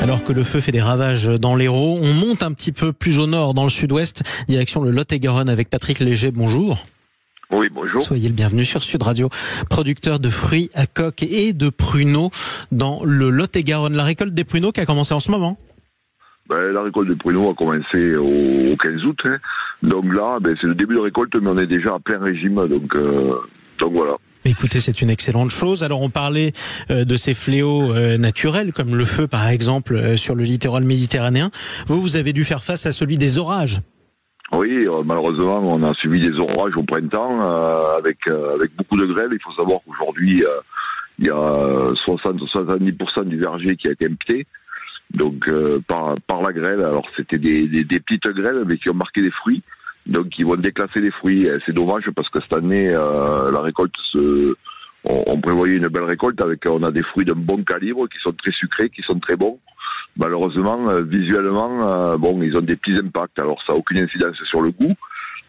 Alors que le feu fait des ravages dans l'Hérault, on monte un petit peu plus au nord, dans le sud-ouest, direction le Lot-et-Garonne avec Patrick Léger. Bonjour. Oui, bonjour. Soyez le bienvenu sur Sud Radio, producteur de fruits à coque et de pruneaux dans le Lot-et-Garonne. La récolte des pruneaux qui a commencé en ce moment. La récolte des pruneaux a commencé au 15 août. Donc là, c'est le début de récolte, mais on est déjà à plein régime. Donc voilà. Écoutez, c'est une excellente chose. Alors, on parlait de ces fléaux naturels, comme le feu, par exemple, sur le littoral méditerranéen. Vous avez dû faire face à celui des orages. Oui, malheureusement, on a subi des orages au printemps avec beaucoup de grêle. Il faut savoir qu'aujourd'hui, il y a 60-70% du verger qui a été impacté. Donc par la grêle. Alors c'était des petites grêles, mais qui ont marqué des fruits. Donc ils vont déclasser les fruits. C'est dommage parce que cette année, la récolte, on prévoyait une belle récolte on a des fruits d'un bon calibre qui sont très sucrés, qui sont très bons. Malheureusement, visuellement, ils ont des petits impacts. Alors ça n'a aucune incidence sur le goût,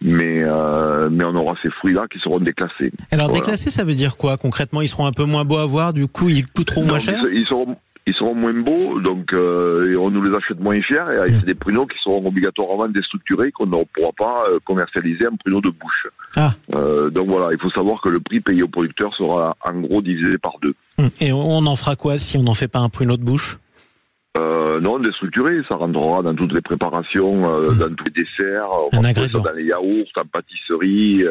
mais on aura ces fruits-là qui seront déclassés. Alors déclassés, ça veut dire quoi concrètement? Ils seront un peu moins beaux à voir, du coup ils coûteront moins cher? Ils seront moins beaux, donc et on nous les achète moins cher. Et c'est des pruneaux qui seront obligatoirement déstructurés, qu'on ne pourra pas commercialiser en pruneaux de bouche. Donc voilà, il faut savoir que le prix payé au producteur sera en gros divisé par 2. Et on en fera quoi si on n'en fait pas un pruneau de bouche? Non, déstructuré, ça rentrera dans toutes les préparations, dans tous les desserts, un ingrédient. Dans les yaourts, en pâtisserie,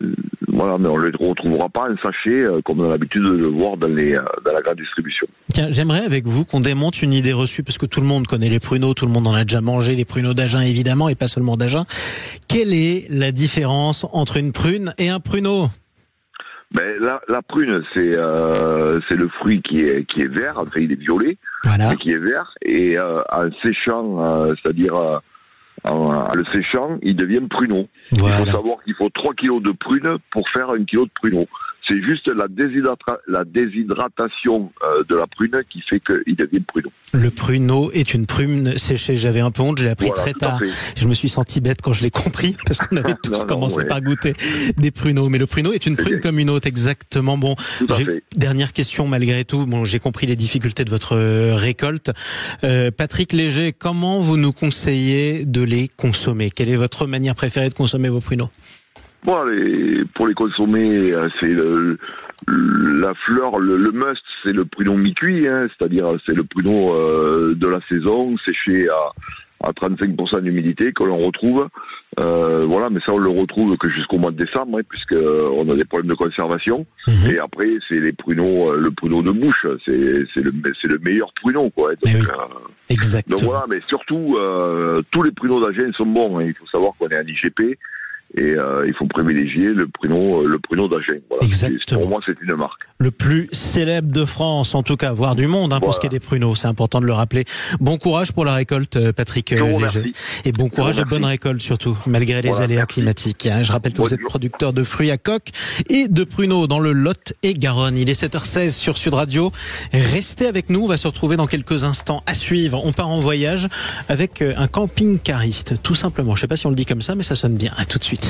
mais on ne les retrouvera pas en sachet comme on a l'habitude de le voir dans la grande distribution. Tiens, j'aimerais avec vous qu'on démonte une idée reçue, parce que tout le monde connaît les pruneaux, tout le monde en a déjà mangé, les pruneaux d'Agen évidemment, et pas seulement d'Agen. Quelle est la différence entre une prune et un pruneau? La prune, c'est le fruit qui est vert, enfin il est violet, mais qui est vert, et en séchant, c'est-à-dire en le séchant, il devient pruneau. Voilà. Il faut savoir qu'il faut 3 kilos de prunes pour faire 1 kilo de pruneau. C'est juste la déshydratation de la prune qui fait qu'il devient pruneau. Le pruneau est une prune séchée. J'avais un peu honte, je l'ai appris très tard. Je me suis senti bête quand je l'ai compris, parce qu'on avait tous commencé par goûter des pruneaux. Mais le pruneau est une prune comme une autre, exactement. Bon, dernière question malgré tout. Bon, j'ai compris les difficultés de votre récolte. Patrick Léger, comment vous nous conseillez de les consommer? Quelle est votre manière préférée de consommer vos pruneaux? Pour les consommer, c'est la fleur, le must, c'est le pruneau mi-cuit, c'est-à-dire c'est le pruneau de la saison, séché à 35% d'humidité que l'on retrouve. Mais ça on le retrouve que jusqu'au mois de décembre, puisque on a des problèmes de conservation. Et après c'est les pruneaux, le pruneau de bouche, c'est le meilleur pruneau, quoi. Donc, exactement. Donc voilà, mais surtout tous les pruneaux d'Agen sont bons. Il faut savoir qu'on est en IGP. Et il faut privilégier le pruneau d'Agen. Voilà. Exactement. Pour moi, c'est une marque. Le plus célèbre de France, en tout cas, voire du monde, pour ce qui est des pruneaux. C'est important de le rappeler. Bon courage pour la récolte, Patrick Léger. Et bon courage et bonne récolte surtout, malgré les aléas climatiques. Je rappelle que vous êtes producteur de fruits à coque et de pruneaux dans le Lot-et-Garonne. Il est 7h16 sur Sud Radio. Restez avec nous. On va se retrouver dans quelques instants. À suivre, on part en voyage avec un camping-cariste, tout simplement. Je ne sais pas si on le dit comme ça, mais ça sonne bien. À tout de suite.